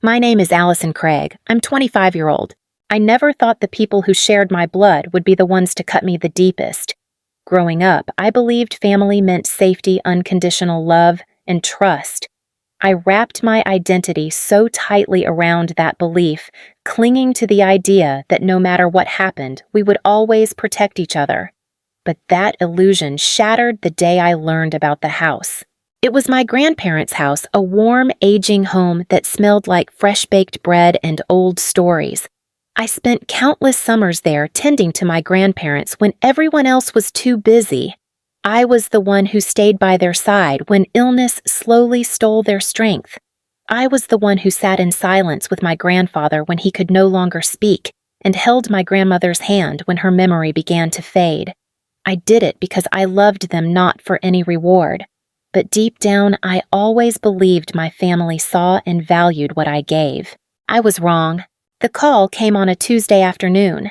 My name is Allison Craig. I'm 25-year-old. I never thought the people who shared my blood would be the ones to cut me the deepest. Growing up, I believed family meant safety, unconditional love, and trust. I wrapped my identity so tightly around that belief, clinging to the idea that no matter what happened, we would always protect each other. But that illusion shattered the day I learned about the house. It was my grandparents' house, a warm, aging home that smelled like fresh-baked bread and old stories. I spent countless summers there tending to my grandparents when everyone else was too busy. I was the one who stayed by their side when illness slowly stole their strength. I was the one who sat in silence with my grandfather when he could no longer speak and held my grandmother's hand when her memory began to fade. I did it because I loved them, not for any reward. But deep down, I always believed my family saw and valued what I gave. I was wrong. The call came on a Tuesday afternoon.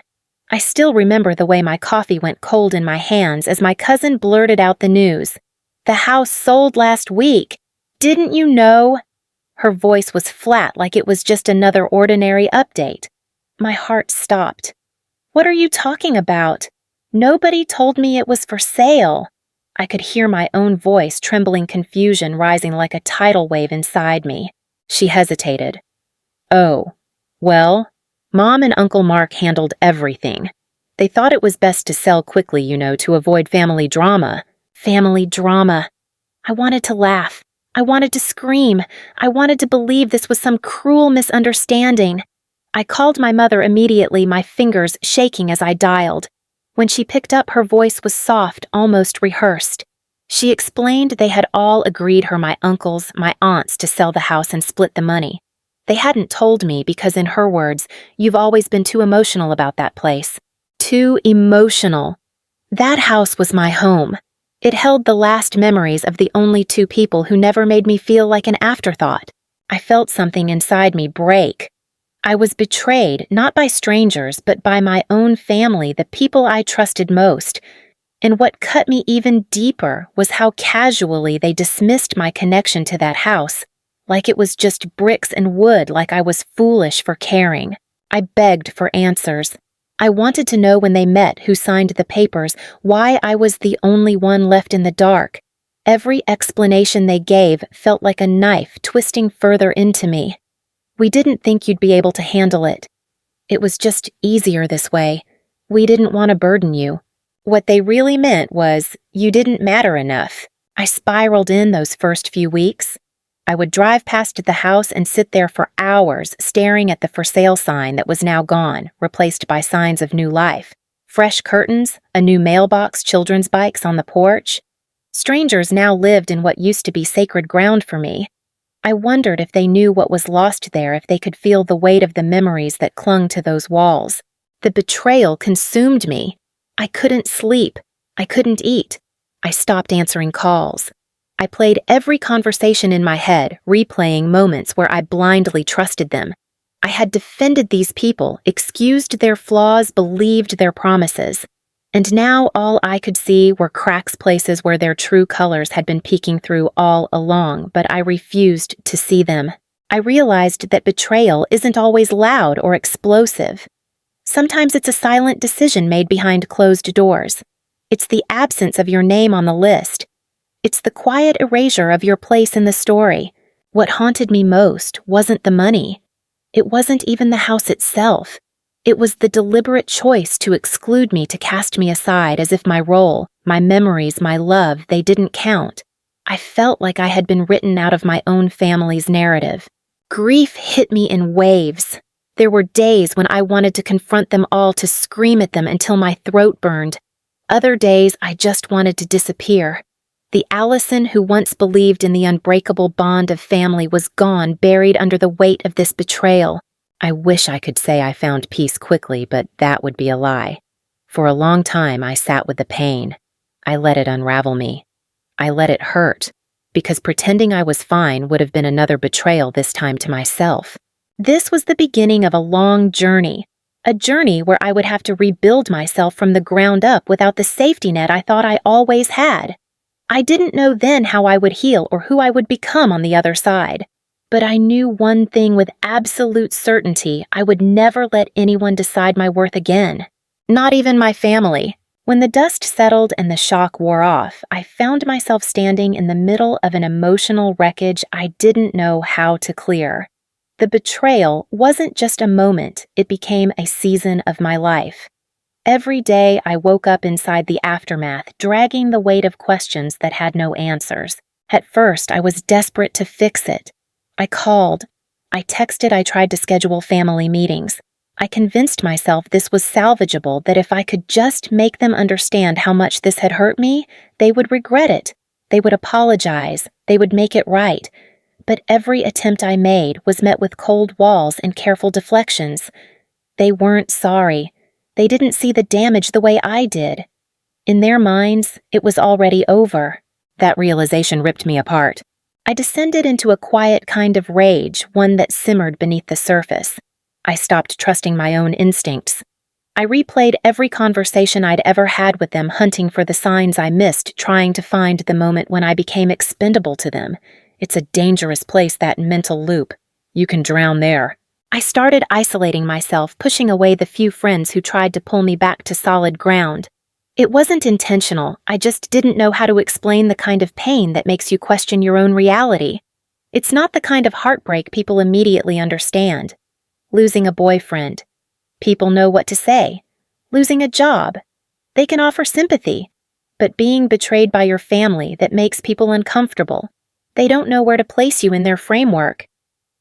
I still remember the way my coffee went cold in my hands as my cousin blurted out the news. "The house sold last week. Didn't you know?" Her voice was flat, like it was just another ordinary update. My heart stopped. "What are you talking about? Nobody told me it was for sale." I could hear my own voice, trembling confusion rising like a tidal wave inside me. She hesitated. "Oh, well, Mom and Uncle Mark handled everything. They thought it was best to sell quickly, to avoid family drama." Family drama. I wanted to laugh. I wanted to scream. I wanted to believe this was some cruel misunderstanding. I called my mother immediately, my fingers shaking as I dialed. When she picked up, her voice was soft, almost rehearsed. She explained they had all agreed, my uncles, my aunts, to sell the house and split the money. They hadn't told me because, in her words, "You've always been too emotional about that place." Too emotional. That house was my home. It held the last memories of the only two people who never made me feel like an afterthought. I felt something inside me break. I was betrayed, not by strangers, but by my own family, the people I trusted most. And what cut me even deeper was how casually they dismissed my connection to that house, like it was just bricks and wood, like I was foolish for caring. I begged for answers. I wanted to know when they met, who signed the papers, why I was the only one left in the dark. Every explanation they gave felt like a knife twisting further into me. "We didn't think you'd be able to handle it. It was just easier this way. We didn't want to burden you." What they really meant was, you didn't matter enough. I spiraled in those first few weeks. I would drive past the house and sit there for hours staring at the for sale sign that was now gone, replaced by signs of new life. Fresh curtains, a new mailbox, children's bikes on the porch. Strangers now lived in what used to be sacred ground for me. I wondered if they knew what was lost there, if they could feel the weight of the memories that clung to those walls. The betrayal consumed me. I couldn't sleep. I couldn't eat. I stopped answering calls. I played every conversation in my head, replaying moments where I blindly trusted them. I had defended these people, excused their flaws, believed their promises. And now all I could see were cracks, places where their true colors had been peeking through all along, but I refused to see them. I realized that betrayal isn't always loud or explosive. Sometimes it's a silent decision made behind closed doors. It's the absence of your name on the list. It's the quiet erasure of your place in the story. What haunted me most wasn't the money. It wasn't even the house itself. It was the deliberate choice to exclude me, to cast me aside as if my role, my memories, my love, they didn't count. I felt like I had been written out of my own family's narrative. Grief hit me in waves. There were days when I wanted to confront them all, to scream at them until my throat burned. Other days I just wanted to disappear. The Allison who once believed in the unbreakable bond of family was gone, buried under the weight of this betrayal. I wish I could say I found peace quickly, but that would be a lie. For a long time, I sat with the pain. I let it unravel me. I let it hurt, because pretending I was fine would have been another betrayal, this time to myself. This was the beginning of a long journey, a journey where I would have to rebuild myself from the ground up without the safety net I thought I always had. I didn't know then how I would heal or who I would become on the other side. But I knew one thing with absolute certainty: I would never let anyone decide my worth again. Not even my family. When the dust settled and the shock wore off, I found myself standing in the middle of an emotional wreckage I didn't know how to clear. The betrayal wasn't just a moment, it became a season of my life. Every day I woke up inside the aftermath, dragging the weight of questions that had no answers. At first, I was desperate to fix it. I called. I texted. I tried to schedule family meetings. I convinced myself this was salvageable, that if I could just make them understand how much this had hurt me, they would regret it. They would apologize. They would make it right. But every attempt I made was met with cold walls and careful deflections. They weren't sorry. They didn't see the damage the way I did. In their minds, it was already over. That realization ripped me apart. I descended into a quiet kind of rage, one that simmered beneath the surface. I stopped trusting my own instincts. I replayed every conversation I'd ever had with them, hunting for the signs I missed, trying to find the moment when I became expendable to them. It's a dangerous place, that mental loop. You can drown there. I started isolating myself, pushing away the few friends who tried to pull me back to solid ground. It wasn't intentional. I just didn't know how to explain the kind of pain that makes you question your own reality. It's not the kind of heartbreak people immediately understand. Losing a boyfriend. People know what to say. Losing a job. They can offer sympathy. But being betrayed by your family, that makes people uncomfortable. They don't know where to place you in their framework.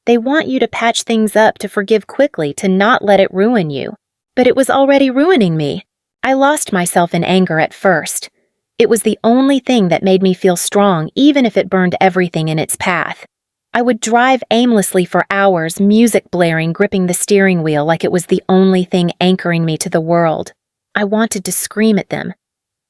They want you to patch things up, to forgive quickly, to not let it ruin you. But it was already ruining me. I lost myself in anger at first. It was the only thing that made me feel strong, even if it burned everything in its path. I would drive aimlessly for hours, music blaring, gripping the steering wheel like it was the only thing anchoring me to the world. I wanted to scream at them.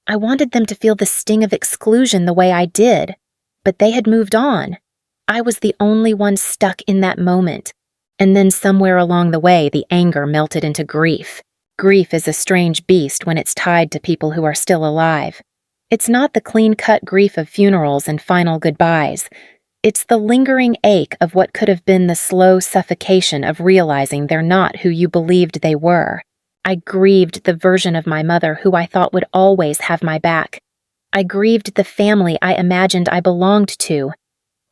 I wanted them to feel the sting of exclusion the way I did. But they had moved on. I was the only one stuck in that moment. And then somewhere along the way, the anger melted into grief. Grief is a strange beast when it's tied to people who are still alive. It's not the clean-cut grief of funerals and final goodbyes. It's the lingering ache of what could have been the slow suffocation of realizing they're not who you believed they were. I grieved the version of my mother who I thought would always have my back. I grieved the family I imagined I belonged to.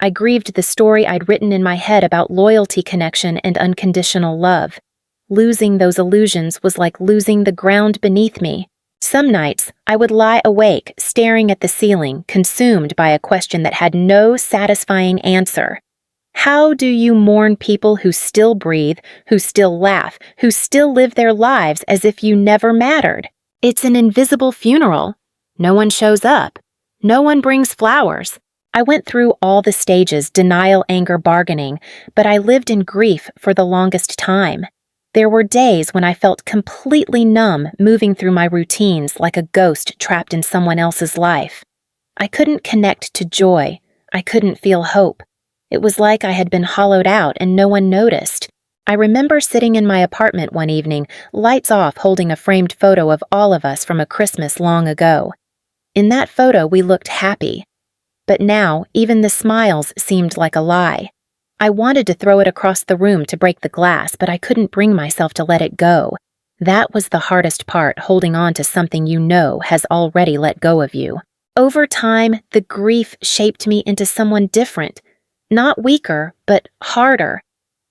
I grieved the story I'd written in my head about loyalty, connection, and unconditional love. Losing those illusions was like losing the ground beneath me. Some nights, I would lie awake, staring at the ceiling, consumed by a question that had no satisfying answer. How do you mourn people who still breathe, who still laugh, who still live their lives as if you never mattered? It's an invisible funeral. No one shows up. No one brings flowers. I went through all the stages: denial, anger, bargaining, but I lived in grief for the longest time. There were days when I felt completely numb, moving through my routines like a ghost trapped in someone else's life. I couldn't connect to joy. I couldn't feel hope. It was like I had been hollowed out and no one noticed. I remember sitting in my apartment one evening, lights off, holding a framed photo of all of us from a Christmas long ago. In that photo, we looked happy. But now, even the smiles seemed like a lie. I wanted to throw it across the room to break the glass, but I couldn't bring myself to let it go. That was the hardest part, holding on to something you know has already let go of you. Over time, the grief shaped me into someone different. Not weaker, but harder.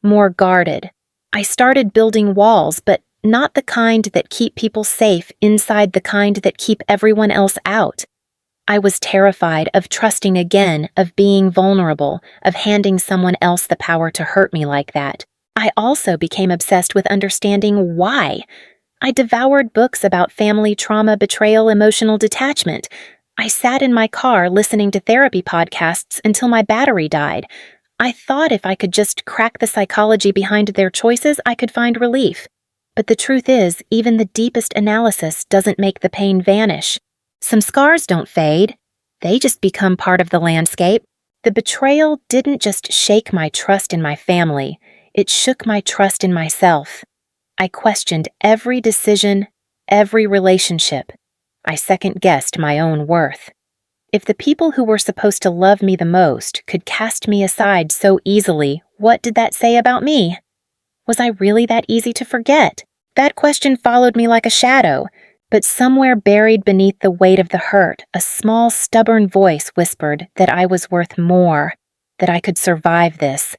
More guarded. I started building walls, but not the kind that keep people safe inside, the kind that keep everyone else out. I was terrified of trusting again, of being vulnerable, of handing someone else the power to hurt me like that. I also became obsessed with understanding why. I devoured books about family trauma, betrayal, emotional detachment. I sat in my car listening to therapy podcasts until my battery died. I thought if I could just crack the psychology behind their choices, I could find relief. But the truth is, even the deepest analysis doesn't make the pain vanish. Some scars don't fade. They just become part of the landscape. The betrayal didn't just shake my trust in my family. It shook my trust in myself. I questioned every decision, every relationship. I second-guessed my own worth. If the people who were supposed to love me the most could cast me aside so easily, What did that say about me? Was I really that easy to forget? That question followed me like a shadow, but somewhere buried beneath the weight of the hurt, a small, stubborn voice whispered that I was worth more, that I could survive this,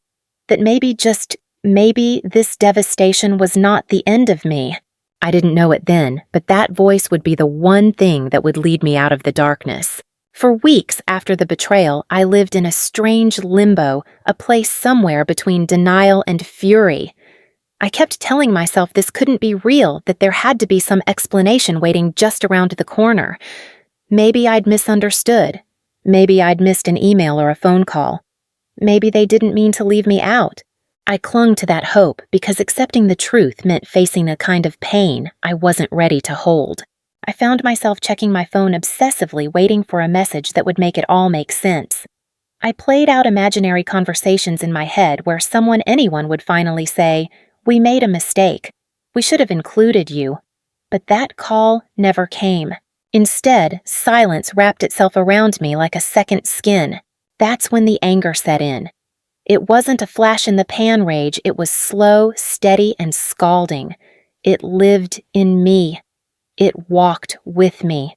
that maybe this devastation was not the end of me. I didn't know it then, but that voice would be the one thing that would lead me out of the darkness. For weeks after the betrayal, I lived in a strange limbo, a place somewhere between denial and fury. I kept telling myself this couldn't be real, that there had to be some explanation waiting just around the corner. Maybe I'd misunderstood. Maybe I'd missed an email or a phone call. Maybe they didn't mean to leave me out. I clung to that hope because accepting the truth meant facing a kind of pain I wasn't ready to hold. I found myself checking my phone obsessively, waiting for a message that would make it all make sense. I played out imaginary conversations in my head where anyone would finally say, "We made a mistake. We should have included you." But that call never came. Instead, silence wrapped itself around me like a second skin. That's when the anger set in. It wasn't a flash-in-the-pan rage, it was slow, steady, and scalding. It lived in me. It walked with me.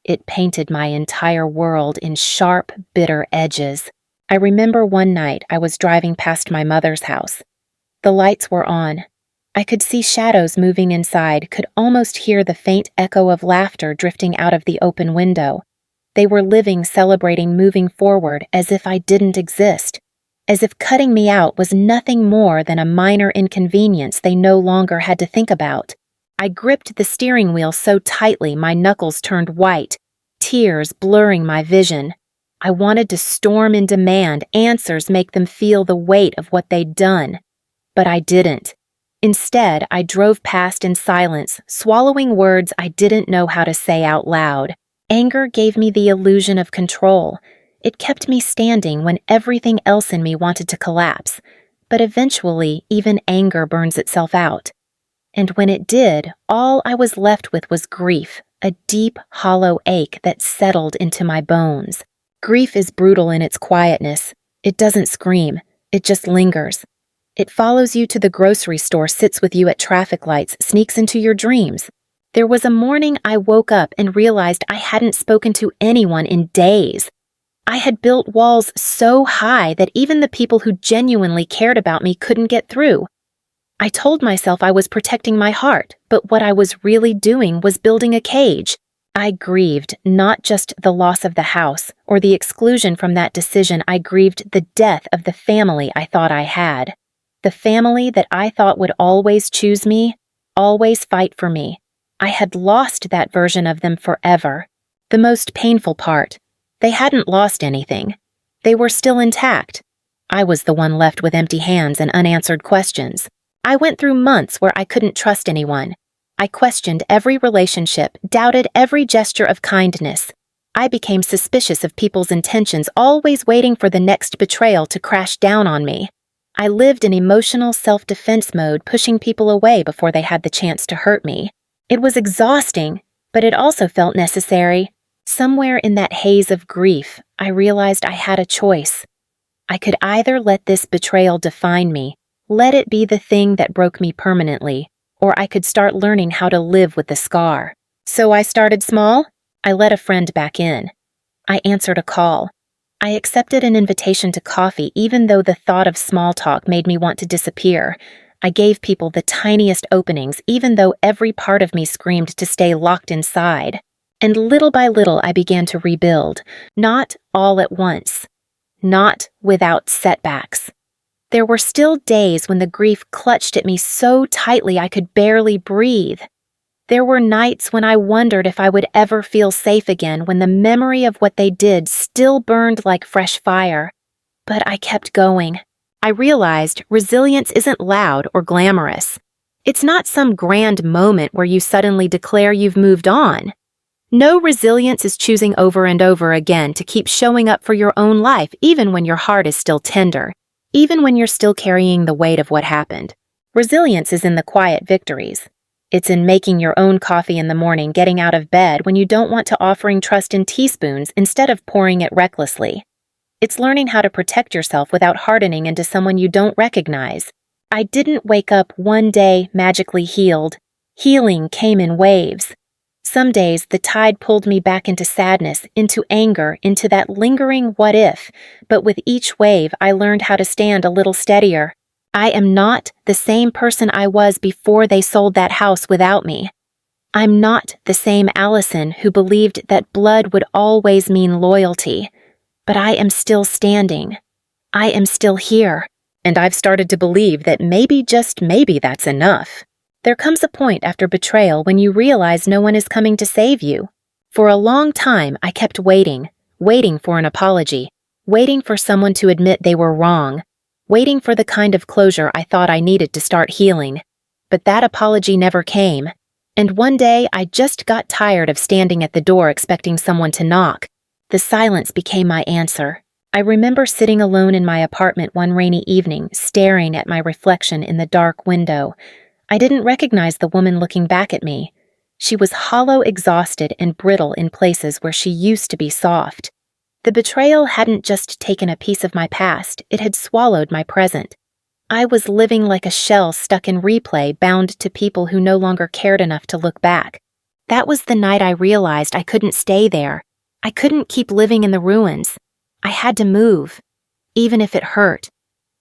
It painted my entire world in sharp, bitter edges. I remember one night I was driving past my mother's house. The lights were on. I could see shadows moving inside, could almost hear the faint echo of laughter drifting out of the open window. They were living, celebrating, moving forward as if I didn't exist. As if cutting me out was nothing more than a minor inconvenience they no longer had to think about. I gripped the steering wheel so tightly my knuckles turned white, tears blurring my vision. I wanted to storm and demand answers, make them feel the weight of what they'd done. But I didn't. Instead, I drove past in silence, swallowing words I didn't know how to say out loud. Anger gave me the illusion of control. It kept me standing when everything else in me wanted to collapse. But eventually, even anger burns itself out. And when it did, all I was left with was grief, a deep, hollow ache that settled into my bones. Grief is brutal in its quietness. It doesn't scream. It just lingers. It follows you to the grocery store, sits with you at traffic lights, sneaks into your dreams. There was a morning I woke up and realized I hadn't spoken to anyone in days. I had built walls so high that even the people who genuinely cared about me couldn't get through. I told myself I was protecting my heart, but what I was really doing was building a cage. I grieved not just the loss of the house or the exclusion from that decision. I grieved the death of the family I thought I had. The family that I thought would always choose me, always fight for me. I had lost that version of them forever. The most painful part, they hadn't lost anything. They were still intact. I was the one left with empty hands and unanswered questions. I went through months where I couldn't trust anyone. I questioned every relationship, doubted every gesture of kindness. I became suspicious of people's intentions, always waiting for the next betrayal to crash down on me. I lived in emotional self-defense mode, pushing people away before they had the chance to hurt me. It was exhausting, but it also felt necessary. Somewhere in that haze of grief, I realized I had a choice. I could either let this betrayal define me, let it be the thing that broke me permanently, or I could start learning how to live with the scar. So I started small. I let a friend back in. I answered a call. I accepted an invitation to coffee even though the thought of small talk made me want to disappear. I gave people the tiniest openings even though every part of me screamed to stay locked inside. And little by little I began to rebuild, not all at once, not without setbacks. There were still days when the grief clutched at me so tightly I could barely breathe. There were nights when I wondered if I would ever feel safe again, when the memory of what they did still burned like fresh fire. But I kept going. I realized resilience isn't loud or glamorous. It's not some grand moment where you suddenly declare you've moved on. No, resilience is choosing over and over again to keep showing up for your own life even when your heart is still tender, even when you're still carrying the weight of what happened. Resilience is in the quiet victories. It's in making your own coffee in the morning, getting out of bed when you don't want to, offering trust in teaspoons instead of pouring it recklessly. It's learning how to protect yourself without hardening into someone you don't recognize. I didn't wake up one day magically healed. Healing came in waves. Some days the tide pulled me back into sadness, into anger, into that lingering what if, but with each wave I learned how to stand a little steadier. I am not the same person I was before they sold that house without me. I'm not the same Allison who believed that blood would always mean loyalty. But I am still standing. I am still here. And I've started to believe that maybe, just maybe, that's enough. There comes a point after betrayal when you realize no one is coming to save you. For a long time, I kept waiting for an apology, waiting for someone to admit they were wrong, waiting for the kind of closure I thought I needed to start healing. But that apology never came. And one day, I just got tired of standing at the door expecting someone to knock. The silence became my answer. I remember sitting alone in my apartment one rainy evening, staring at my reflection in the dark window. I didn't recognize the woman looking back at me. She was hollow, exhausted, and brittle in places where she used to be soft. The betrayal hadn't just taken a piece of my past, it had swallowed my present. I was living like a shell stuck in replay, bound to people who no longer cared enough to look back. That was the night I realized I couldn't stay there. I couldn't keep living in the ruins. I had to move, even if it hurt,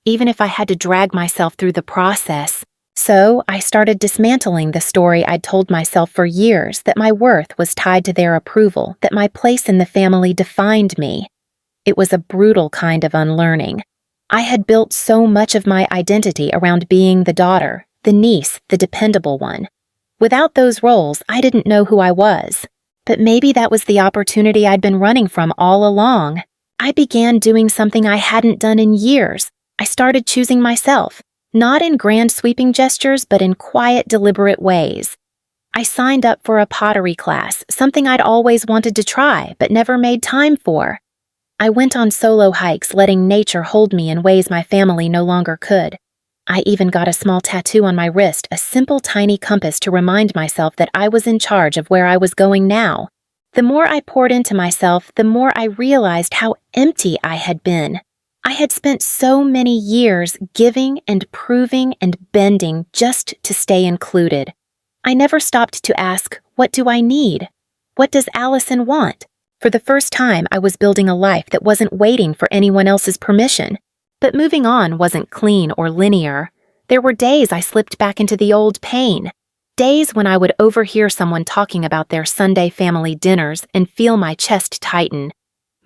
even if I had to drag myself through the process. So I started dismantling the story I'd told myself for years, that my worth was tied to their approval, that my place in the family defined me. It was a brutal kind of unlearning. I had built so much of my identity around being the daughter, the niece, the dependable one. Without those roles, I didn't know who I was. But maybe that was the opportunity I'd been running from all along. I began doing something I hadn't done in years. I started choosing myself, not in grand sweeping gestures, but in quiet, deliberate ways. I signed up for a pottery class, something I'd always wanted to try, but never made time for. I went on solo hikes, letting nature hold me in ways my family no longer could. I even got a small tattoo on my wrist, a simple tiny compass to remind myself that I was in charge of where I was going now. The more I poured into myself, the more I realized how empty I had been. I had spent so many years giving and proving and bending just to stay included. I never stopped to ask, what do I need? What does Allison want? For the first time, I was building a life that wasn't waiting for anyone else's permission. But moving on wasn't clean or linear. There were days I slipped back into the old pain. Days when I would overhear someone talking about their Sunday family dinners and feel my chest tighten.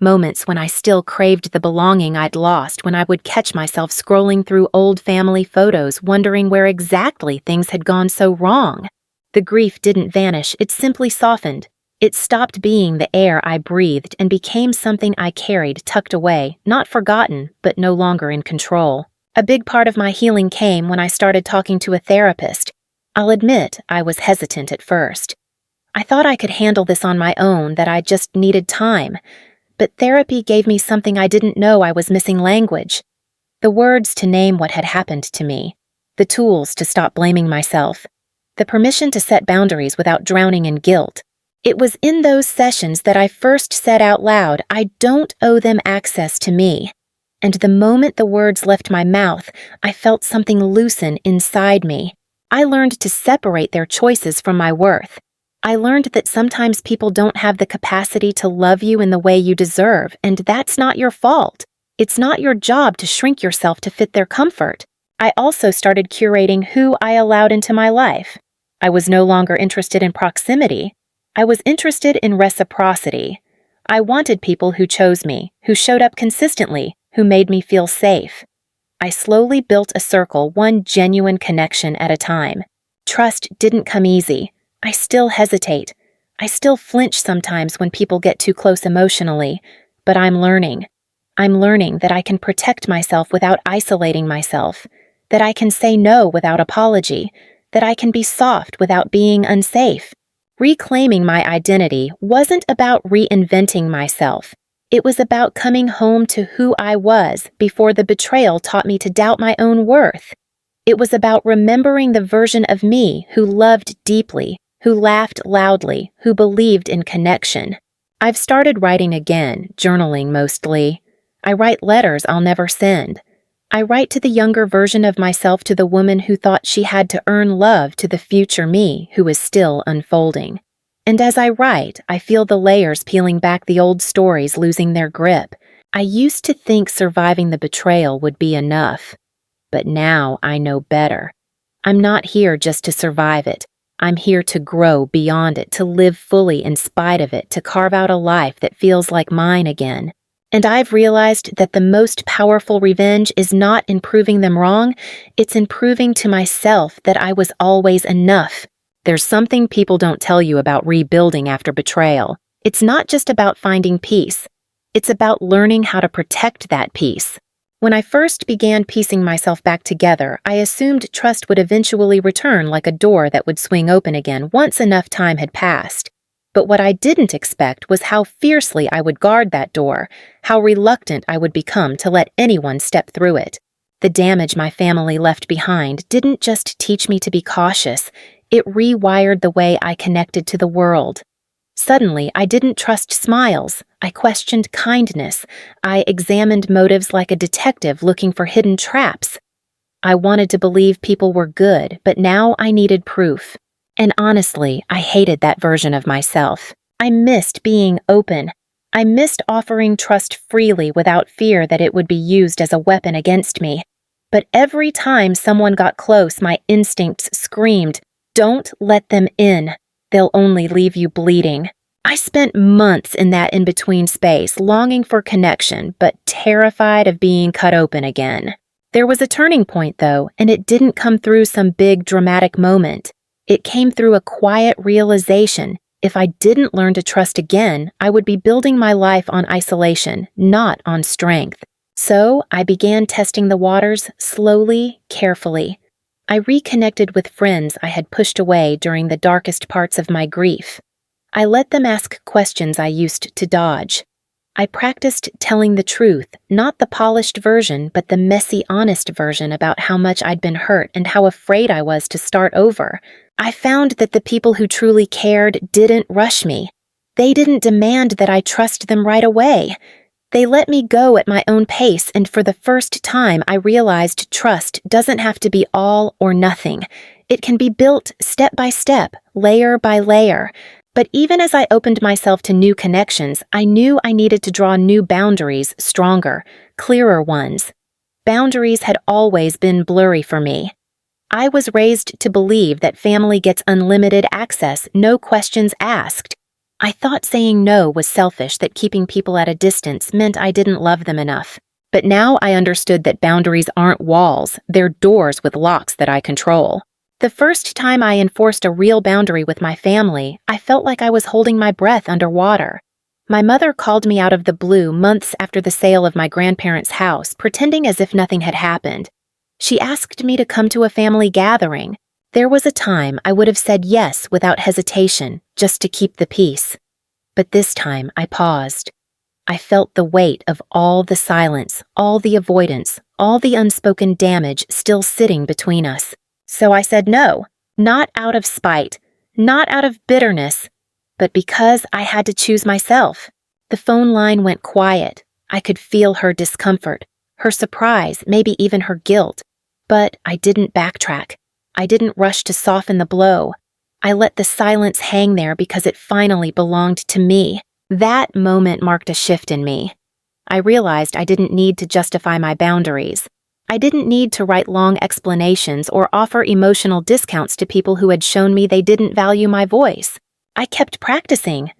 Moments when I still craved the belonging I'd lost, when I would catch myself scrolling through old family photos, wondering where exactly things had gone so wrong. The grief didn't vanish, it simply softened. It stopped being the air I breathed and became something I carried tucked away, not forgotten, but no longer in control. A big part of my healing came when I started talking to a therapist. I'll admit I was hesitant at first. I thought I could handle this on my own, that I just needed time. But therapy gave me something I didn't know I was missing: language. The words to name what had happened to me. The tools to stop blaming myself. The permission to set boundaries without drowning in guilt. It was in those sessions that I first said out loud, I don't owe them access to me. And the moment the words left my mouth, I felt something loosen inside me. I learned to separate their choices from my worth. I learned that sometimes people don't have the capacity to love you in the way you deserve, and that's not your fault. It's not your job to shrink yourself to fit their comfort. I also started curating who I allowed into my life. I was no longer interested in proximity. I was interested in reciprocity. I wanted people who chose me, who showed up consistently, who made me feel safe. I slowly built a circle, one genuine connection at a time. Trust didn't come easy. I still hesitate. I still flinch sometimes when people get too close emotionally, but I'm learning. I'm learning that I can protect myself without isolating myself, that I can say no without apology, that I can be soft without being unsafe. Reclaiming my identity wasn't about reinventing myself. It was about coming home to who I was before the betrayal taught me to doubt my own worth. It was about remembering the version of me who loved deeply, who laughed loudly, who believed in connection. I've started writing again, journaling mostly. I write letters I'll never send. I write to the younger version of myself, to the woman who thought she had to earn love, to the future me who is still unfolding. And as I write, I feel the layers peeling back, the old stories losing their grip. I used to think surviving the betrayal would be enough, but now I know better. I'm not here just to survive it. I'm here to grow beyond it, to live fully in spite of it, to carve out a life that feels like mine again. And I've realized that the most powerful revenge is not in proving them wrong, it's in proving to myself that I was always enough. There's something people don't tell you about rebuilding after betrayal. It's not just about finding peace. It's about learning how to protect that peace. When I first began piecing myself back together, I assumed trust would eventually return, like a door that would swing open again once enough time had passed. But what I didn't expect was how fiercely I would guard that door, how reluctant I would become to let anyone step through it. The damage my family left behind didn't just teach me to be cautious, it rewired the way I connected to the world. Suddenly, I didn't trust smiles. I questioned kindness. I examined motives like a detective looking for hidden traps. I wanted to believe people were good, but now I needed proof. And honestly, I hated that version of myself. I missed being open. I missed offering trust freely without fear that it would be used as a weapon against me. But every time someone got close, my instincts screamed, "Don't let them in. They'll only leave you bleeding." I spent months in that in-between space, longing for connection, but terrified of being cut open again. There was a turning point, though, and it didn't come through some big, dramatic moment. It came through a quiet realization. If I didn't learn to trust again, I would be building my life on isolation, not on strength. So I began testing the waters slowly, carefully. I reconnected with friends I had pushed away during the darkest parts of my grief. I let them ask questions I used to dodge. I practiced telling the truth, not the polished version, but the messy, honest version about how much I'd been hurt and how afraid I was to start over. I found that the people who truly cared didn't rush me. They didn't demand that I trust them right away. They let me go at my own pace, and for the first time I realized trust doesn't have to be all or nothing. It can be built step by step, layer by layer. But even as I opened myself to new connections, I knew I needed to draw new boundaries, stronger, clearer ones. Boundaries had always been blurry for me. I was raised to believe that family gets unlimited access, no questions asked. I thought saying no was selfish, that keeping people at a distance meant I didn't love them enough. But now I understood that boundaries aren't walls, they're doors with locks that I control. The first time I enforced a real boundary with my family, I felt like I was holding my breath underwater. My mother called me out of the blue months after the sale of my grandparents' house, pretending as if nothing had happened. She asked me to come to a family gathering. There was a time I would have said yes without hesitation, just to keep the peace. But this time I paused. I felt the weight of all the silence, all the avoidance, all the unspoken damage still sitting between us. So I said no, not out of spite, not out of bitterness, but because I had to choose myself. The phone line went quiet. I could feel her discomfort, her surprise, maybe even her guilt. But I didn't backtrack. I didn't rush to soften the blow. I let the silence hang there because it finally belonged to me. That moment marked a shift in me. I realized I didn't need to justify my boundaries. I didn't need to write long explanations or offer emotional discounts to people who had shown me they didn't value my voice. I kept practicing.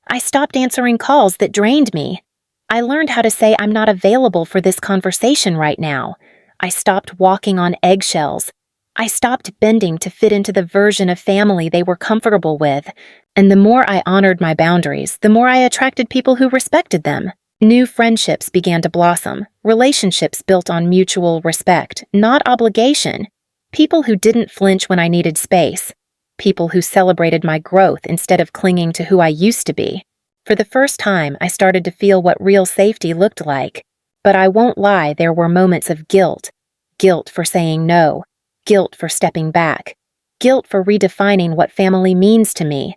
I stopped answering calls that drained me. I learned how to say I'm not available for this conversation right now. I stopped walking on eggshells. I stopped bending to fit into the version of family they were comfortable with. And the more I honored my boundaries, the more I attracted people who respected them. New friendships began to blossom, relationships built on mutual respect, not obligation. People who didn't flinch when I needed space. People who celebrated my growth instead of clinging to who I used to be. For the first time, I started to feel what real safety looked like. But I won't lie, there were moments of guilt. Guilt for saying no. Guilt for stepping back. Guilt for redefining what family means to me.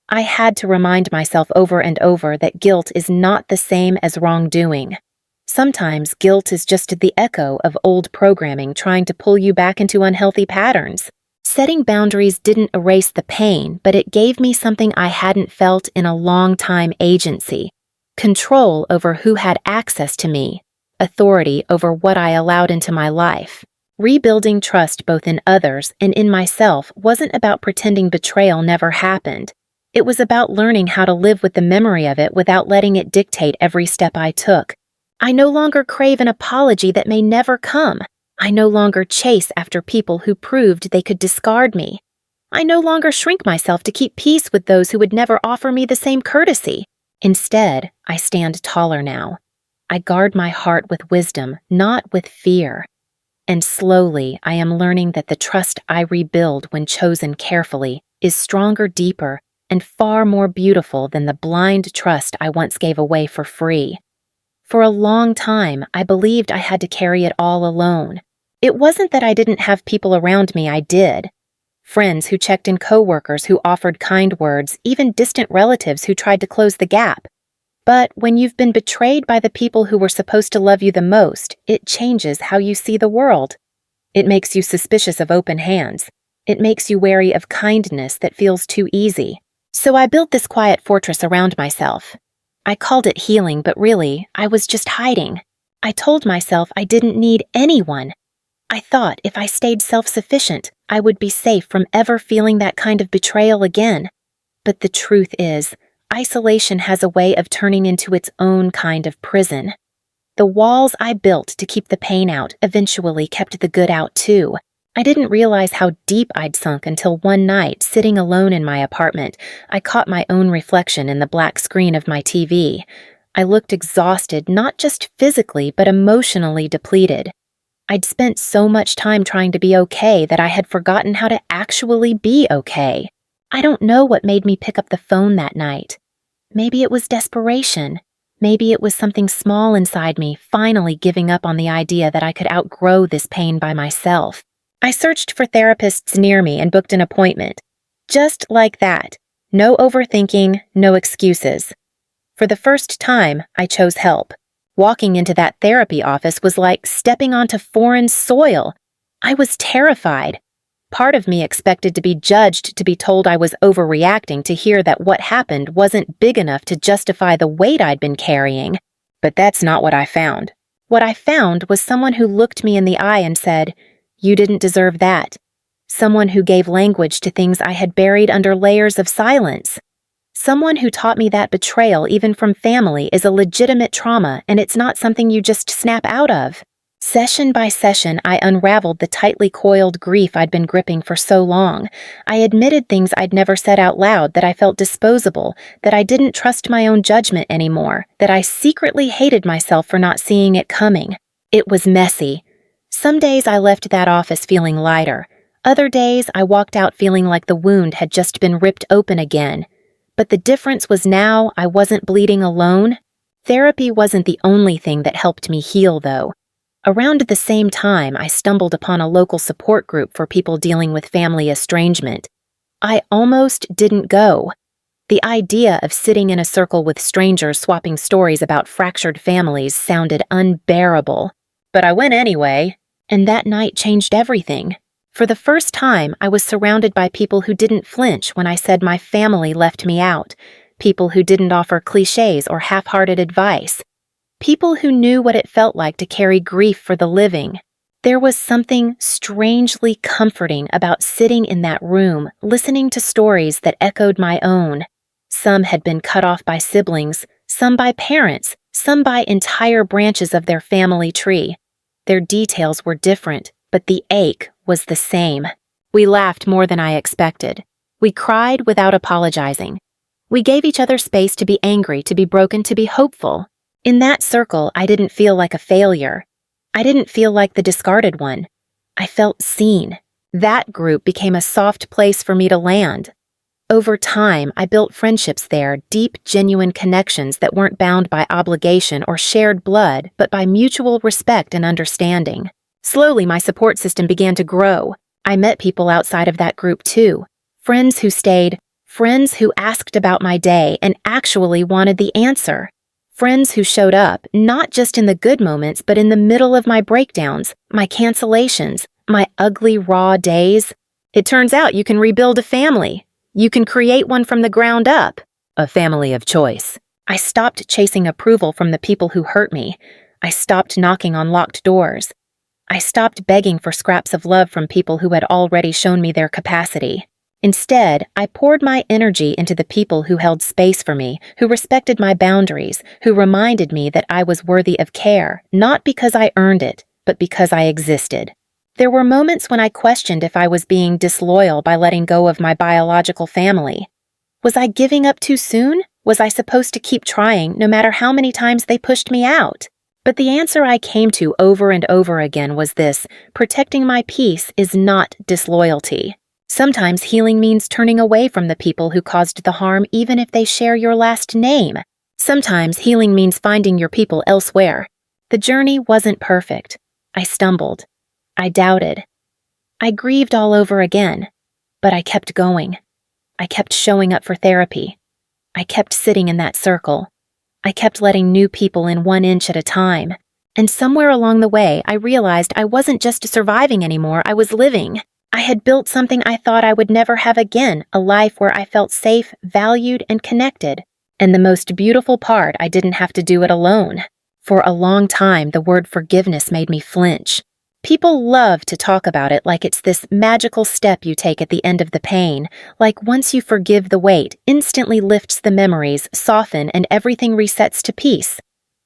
I had to remind myself over and over that guilt is not the same as wrongdoing. Sometimes guilt is just the echo of old programming trying to pull you back into unhealthy patterns. Setting boundaries didn't erase the pain, but it gave me something I hadn't felt in a long time: agency, control over who had access to me, authority over what I allowed into my life. Rebuilding trust both in others and in myself wasn't about pretending betrayal never happened. It was about learning how to live with the memory of it without letting it dictate every step I took. I no longer crave an apology that may never come. I no longer chase after people who proved they could discard me. I no longer shrink myself to keep peace with those who would never offer me the same courtesy. Instead, I stand taller now. I guard my heart with wisdom, not with fear. And slowly, I am learning that the trust I rebuild when chosen carefully is stronger, deeper, and far more beautiful than the blind trust I once gave away for free. For a long time, I believed I had to carry it all alone. It wasn't that I didn't have people around me, I did. Friends who checked in, coworkers who offered kind words, even distant relatives who tried to close the gap. But when you've been betrayed by the people who were supposed to love you the most, it changes how you see the world. It makes you suspicious of open hands. It makes you wary of kindness that feels too easy. So I built this quiet fortress around myself. I called it healing, but really, I was just hiding. I told myself I didn't need anyone. I thought if I stayed self-sufficient, I would be safe from ever feeling that kind of betrayal again. But the truth is, isolation has a way of turning into its own kind of prison. The walls I built to keep the pain out eventually kept the good out too. I didn't realize how deep I'd sunk until one night, sitting alone in my apartment, I caught my own reflection in the black screen of my TV. I looked exhausted, not just physically, but emotionally depleted. I'd spent so much time trying to be okay that I had forgotten how to actually be okay. I don't know what made me pick up the phone that night. Maybe it was desperation. Maybe it was something small inside me finally giving up on the idea that I could outgrow this pain by myself. I searched for therapists near me and booked an appointment. Just like that. No overthinking, no excuses. For the first time, I chose help. Walking into that therapy office was like stepping onto foreign soil. I was terrified. Part of me expected to be judged, to be told I was overreacting, to hear that what happened wasn't big enough to justify the weight I'd been carrying. But that's not what I found. What I found was someone who looked me in the eye and said, "You didn't deserve that." Someone who gave language to things I had buried under layers of silence. Someone who taught me that betrayal, even from family, is a legitimate trauma and it's not something you just snap out of. Session by session, I unraveled the tightly coiled grief I'd been gripping for so long. I admitted things I'd never said out loud, that I felt disposable, that I didn't trust my own judgment anymore, that I secretly hated myself for not seeing it coming. It was messy. Some days I left that office feeling lighter. Other days I walked out feeling like the wound had just been ripped open again. But the difference was now I wasn't bleeding alone. Therapy wasn't the only thing that helped me heal, though. Around the same time, I stumbled upon a local support group for people dealing with family estrangement. I almost didn't go. The idea of sitting in a circle with strangers swapping stories about fractured families sounded unbearable. But I went anyway, and that night changed everything. For the first time, I was surrounded by people who didn't flinch when I said my family left me out, people who didn't offer cliches or half-hearted advice, people who knew what it felt like to carry grief for the living. There was something strangely comforting about sitting in that room, listening to stories that echoed my own. Some had been cut off by siblings, some by parents, some by entire branches of their family tree. Their details were different, but the ache was the same. We laughed more than I expected. We cried without apologizing. We gave each other space to be angry, to be broken, to be hopeful. In that circle, I didn't feel like a failure. I didn't feel like the discarded one. I felt seen. That group became a soft place for me to land. Over time, I built friendships there, deep, genuine connections that weren't bound by obligation or shared blood, but by mutual respect and understanding. Slowly, my support system began to grow. I met people outside of that group too. Friends who stayed, friends who asked about my day and actually wanted the answer. Friends who showed up, not just in the good moments, but in the middle of my breakdowns, my cancellations, my ugly, raw days. It turns out you can rebuild a family. You can create one from the ground up. A family of choice. I stopped chasing approval from the people who hurt me. I stopped knocking on locked doors. I stopped begging for scraps of love from people who had already shown me their capacity. Instead, I poured my energy into the people who held space for me, who respected my boundaries, who reminded me that I was worthy of care, not because I earned it, but because I existed. There were moments when I questioned if I was being disloyal by letting go of my biological family. Was I giving up too soon? Was I supposed to keep trying no matter how many times they pushed me out? But the answer I came to over and over again was this: protecting my peace is not disloyalty. Sometimes healing means turning away from the people who caused the harm even if they share your last name. Sometimes healing means finding your people elsewhere. The journey wasn't perfect. I stumbled. I doubted. I grieved all over again. But I kept going. I kept showing up for therapy. I kept sitting in that circle. I kept letting new people in 1 inch at a time. And somewhere along the way, I realized I wasn't just surviving anymore, I was living. I had built something I thought I would never have again, a life where I felt safe, valued, and connected. And the most beautiful part, I didn't have to do it alone. For a long time, the word forgiveness made me flinch. People love to talk about it like it's this magical step you take at the end of the pain, like once you forgive, the weight instantly lifts, the memories soften, and everything resets to peace.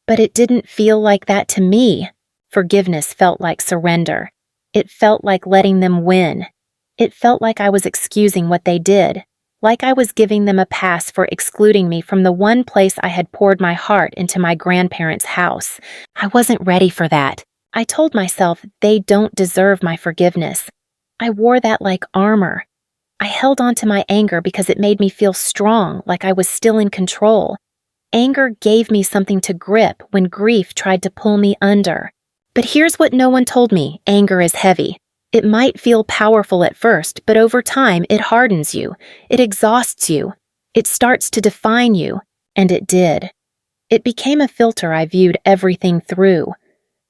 But it didn't feel like that to me. Forgiveness felt like surrender. It felt like letting them win. It felt like I was excusing what they did, like I was giving them a pass for excluding me from the one place I had poured my heart into, my grandparents' house. I wasn't ready for that. I told myself they don't deserve my forgiveness. I wore that like armor. I held on to my anger because it made me feel strong, like I was still in control. Anger gave me something to grip when grief tried to pull me under. But here's what no one told me: anger is heavy. It might feel powerful at first, but over time it hardens you. It exhausts you. It starts to define you. And it did. It became a filter I viewed everything through.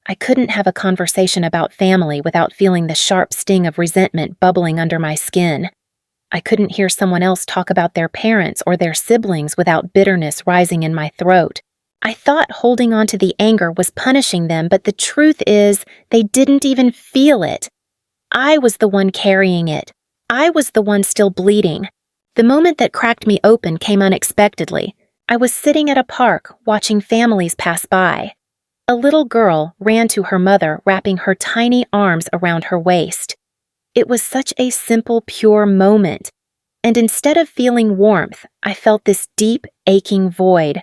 I couldn't have a conversation about family without feeling the sharp sting of resentment bubbling under my skin. I couldn't hear someone else talk about their parents or their siblings without bitterness rising in my throat. I thought holding on to the anger was punishing them, but the truth is, they didn't even feel it. I was the one carrying it. I was the one still bleeding. The moment that cracked me open came unexpectedly. I was sitting at a park, watching families pass by. A little girl ran to her mother, wrapping her tiny arms around her waist. It was such a simple, pure moment. And instead of feeling warmth, I felt this deep, aching void.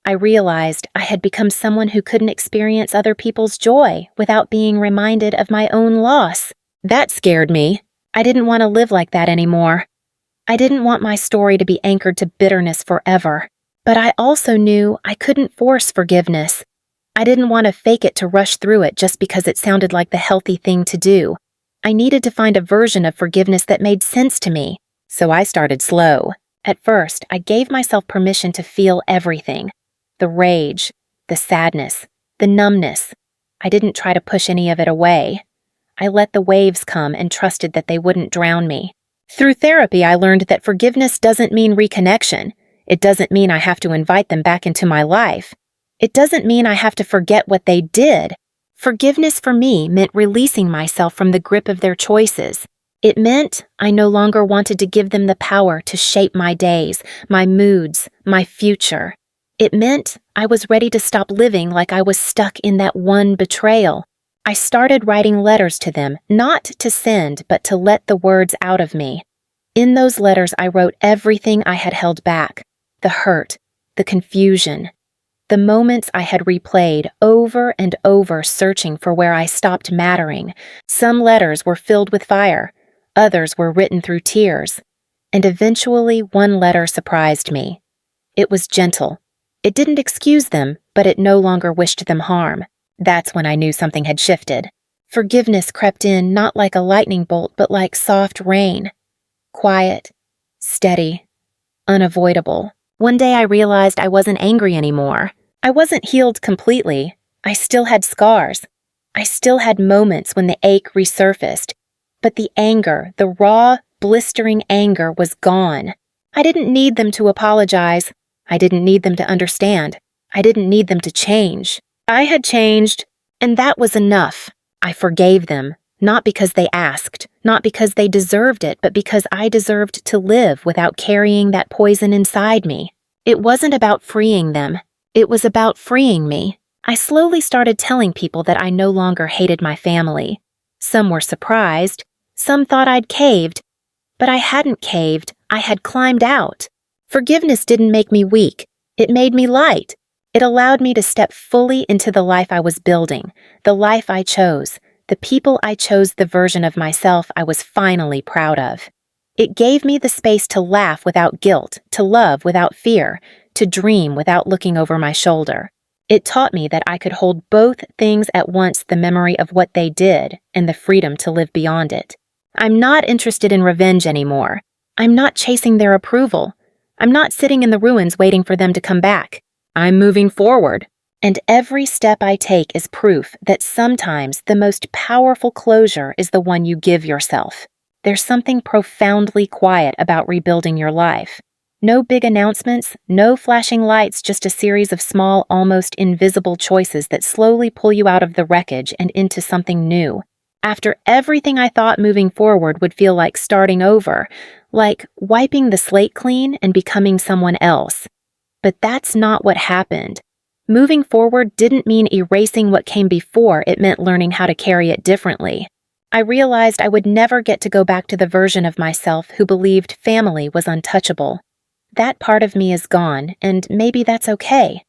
I realized I had become someone who couldn't experience other people's joy without being reminded of my own loss. That scared me. I didn't want to live like that anymore. I didn't want my story to be anchored to bitterness forever. But I also knew I couldn't force forgiveness. I didn't want to fake it to rush through it just because it sounded like the healthy thing to do. I needed to find a version of forgiveness that made sense to me. So I started slow. At first, I gave myself permission to feel everything. The rage, the sadness, the numbness. I didn't try to push any of it away. I let the waves come and trusted that they wouldn't drown me. Through therapy, I learned that forgiveness doesn't mean reconnection. It doesn't mean I have to invite them back into my life. It doesn't mean I have to forget what they did. Forgiveness for me meant releasing myself from the grip of their choices. It meant I no longer wanted to give them the power to shape my days, my moods, my future. It meant I was ready to stop living like I was stuck in that one betrayal. I started writing letters to them, not to send, but to let the words out of me. In those letters, I wrote everything I had held back: the hurt, the confusion, the moments I had replayed over and over, searching for where I stopped mattering. Some letters were filled with fire. Others were written through tears. And eventually, one letter surprised me. It was gentle. It didn't excuse them, but it no longer wished them harm. That's when I knew something had shifted. Forgiveness crept in not like a lightning bolt, but like soft rain. Quiet, steady, unavoidable. One day I realized I wasn't angry anymore. I wasn't healed completely. I still had scars. I still had moments when the ache resurfaced. But the anger, the raw, blistering anger was gone. I didn't need them to apologize. I didn't need them to understand. I didn't need them to change. I had changed, and that was enough. I forgave them, not because they asked, not because they deserved it, but because I deserved to live without carrying that poison inside me. It wasn't about freeing them. It was about freeing me. I slowly started telling people that I no longer hated my family. Some were surprised. Some thought I'd caved. But I hadn't caved. I had climbed out. Forgiveness didn't make me weak. It made me light. It allowed me to step fully into the life I was building, the life I chose, the people I chose, the version of myself I was finally proud of. It gave me the space to laugh without guilt, to love without fear, to dream without looking over my shoulder. It taught me that I could hold both things at once, the memory of what they did and the freedom to live beyond it. I'm not interested in revenge anymore. I'm not chasing their approval. I'm not sitting in the ruins waiting for them to come back. I'm moving forward. And every step I take is proof that sometimes the most powerful closure is the one you give yourself. There's something profoundly quiet about rebuilding your life. No big announcements, no flashing lights, just a series of small, almost invisible choices that slowly pull you out of the wreckage and into something new. After everything I thought moving forward would feel like starting over, like wiping the slate clean and becoming someone else. But that's not what happened. Moving forward didn't mean erasing what came before, it meant learning how to carry it differently. I realized I would never get to go back to the version of myself who believed family was untouchable. That part of me is gone, and maybe that's okay.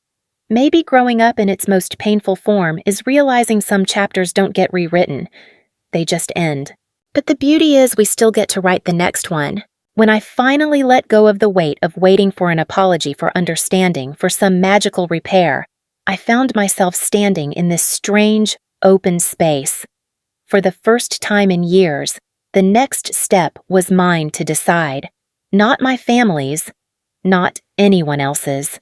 Maybe growing up in its most painful form is realizing some chapters don't get rewritten. They just end. But the beauty is we still get to write the next one. When I finally let go of the weight of waiting for an apology, for understanding, for some magical repair, I found myself standing in this strange, open space. For the first time in years, the next step was mine to decide. Not my family's, not anyone else's.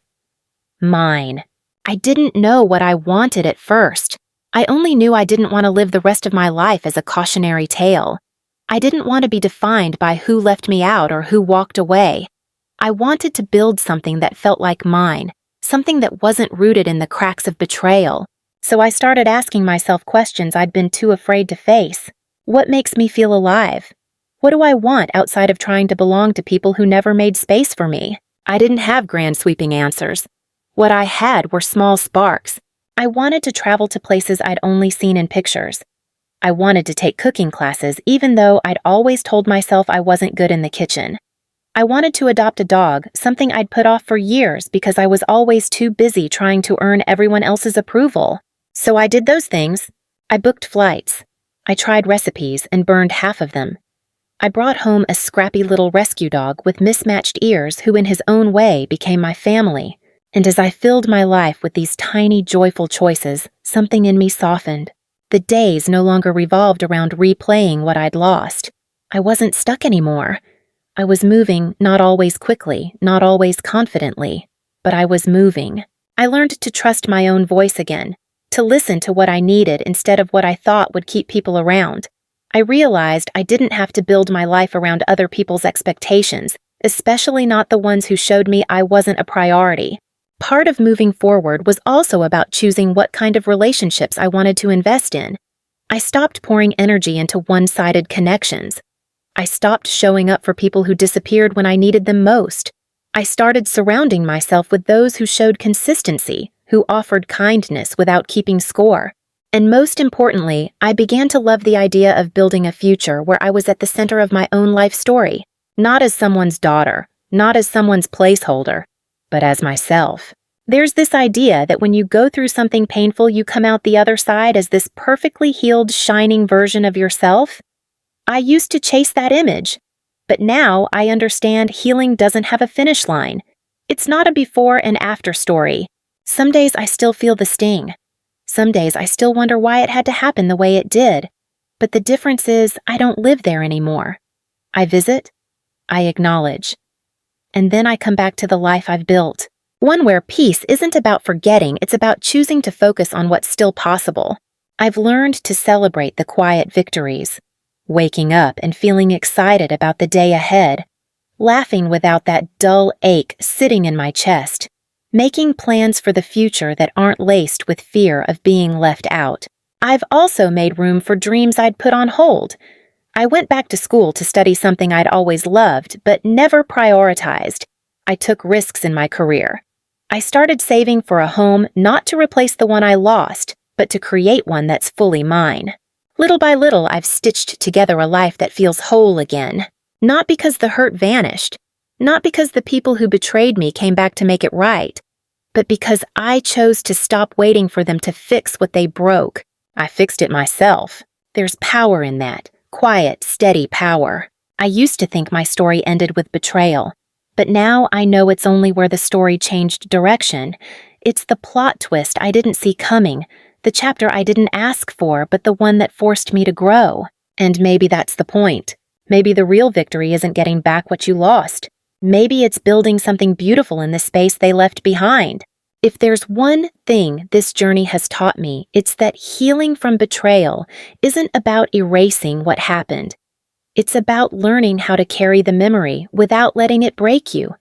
Mine. I didn't know what I wanted at first. I only knew I didn't want to live the rest of my life as a cautionary tale. I didn't want to be defined by who left me out or who walked away. I wanted to build something that felt like mine, something that wasn't rooted in the cracks of betrayal. So I started asking myself questions I'd been too afraid to face. What makes me feel alive? What do I want outside of trying to belong to people who never made space for me? I didn't have grand sweeping answers. What I had were small sparks. I wanted to travel to places I'd only seen in pictures. I wanted to take cooking classes, even though I'd always told myself I wasn't good in the kitchen. I wanted to adopt a dog, something I'd put off for years because I was always too busy trying to earn everyone else's approval. So I did those things. I booked flights. I tried recipes and burned half of them. I brought home a scrappy little rescue dog with mismatched ears who in his own way became my family. And as I filled my life with these tiny, joyful choices, something in me softened. The days no longer revolved around replaying what I'd lost. I wasn't stuck anymore. I was moving, not always quickly, not always confidently, but I was moving. I learned to trust my own voice again, to listen to what I needed instead of what I thought would keep people around. I realized I didn't have to build my life around other people's expectations, especially not the ones who showed me I wasn't a priority. Part of moving forward was also about choosing what kind of relationships I wanted to invest in. I stopped pouring energy into one-sided connections. I stopped showing up for people who disappeared when I needed them most. I started surrounding myself with those who showed consistency, who offered kindness without keeping score. And most importantly, I began to love the idea of building a future where I was at the center of my own life story, not as someone's daughter, not as someone's placeholder, but as myself. There's this idea that when you go through something painful, you come out the other side as this perfectly healed, shining version of yourself. I used to chase that image, but now I understand healing doesn't have a finish line. It's not a before and after story. Some days I still feel the sting. Some days I still wonder why it had to happen the way it did. But the difference is I don't live there anymore. I visit, I acknowledge, and then I come back to the life I've built. One where peace isn't about forgetting, it's about choosing to focus on what's still possible. I've learned to celebrate the quiet victories, waking up and feeling excited about the day ahead, laughing without that dull ache sitting in my chest, making plans for the future that aren't laced with fear of being left out. I've also made room for dreams I'd put on hold. I went back to school to study something I'd always loved but never prioritized. I took risks in my career. I started saving for a home not to replace the one I lost, but to create one that's fully mine. Little by little, I've stitched together a life that feels whole again. Not because the hurt vanished, not because the people who betrayed me came back to make it right, but because I chose to stop waiting for them to fix what they broke. I fixed it myself. There's power in that, quiet, steady power. I used to think my story ended with betrayal, but now I know it's only where the story changed direction. It's the plot twist I didn't see coming, the chapter I didn't ask for, but the one that forced me to grow. And maybe that's the point. Maybe the real victory isn't getting back what you lost. Maybe it's building something beautiful in the space they left behind. If there's one thing this journey has taught me, it's that healing from betrayal isn't about erasing what happened. It's about learning how to carry the memory without letting it break you.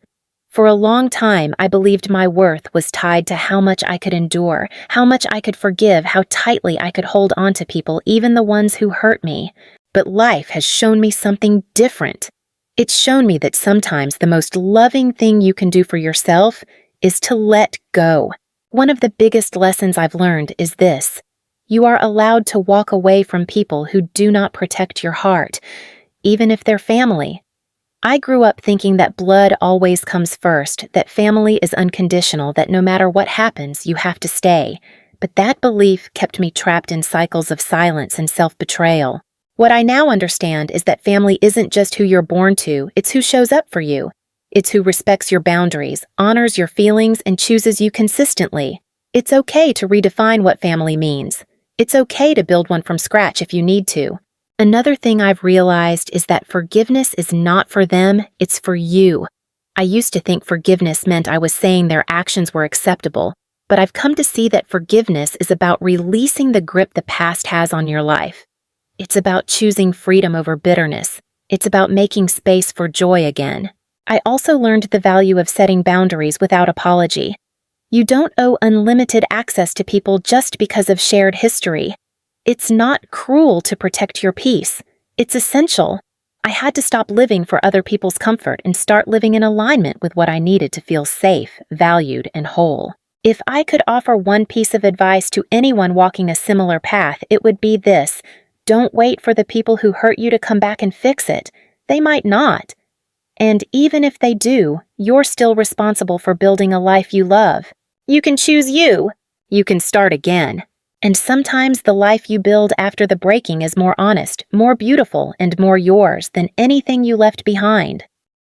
For a long time, I believed my worth was tied to how much I could endure, how much I could forgive, how tightly I could hold on to people, even the ones who hurt me. But life has shown me something different. It's shown me that sometimes the most loving thing you can do for yourself is to let go. One of the biggest lessons I've learned is this: you are allowed to walk away from people who do not protect your heart, even if they're family. I grew up thinking that blood always comes first, that family is unconditional, that no matter what happens, you have to stay. But that belief kept me trapped in cycles of silence and self-betrayal. What I now understand is that family isn't just who you're born to, it's who shows up for you. It's who respects your boundaries, honors your feelings, and chooses you consistently. It's okay to redefine what family means. It's okay to build one from scratch if you need to. Another thing I've realized is that forgiveness is not for them, it's for you. I used to think forgiveness meant I was saying their actions were acceptable, but I've come to see that forgiveness is about releasing the grip the past has on your life. It's about choosing freedom over bitterness. It's about making space for joy again. I also learned the value of setting boundaries without apology. You don't owe unlimited access to people just because of shared history. It's not cruel to protect your peace. It's essential. I had to stop living for other people's comfort and start living in alignment with what I needed to feel safe, valued, and whole. If I could offer one piece of advice to anyone walking a similar path, it would be this: don't wait for the people who hurt you to come back and fix it. They might not. And even if they do, you're still responsible for building a life you love. You can choose you. You can start again. And sometimes the life you build after the breaking is more honest, more beautiful, and more yours than anything you left behind.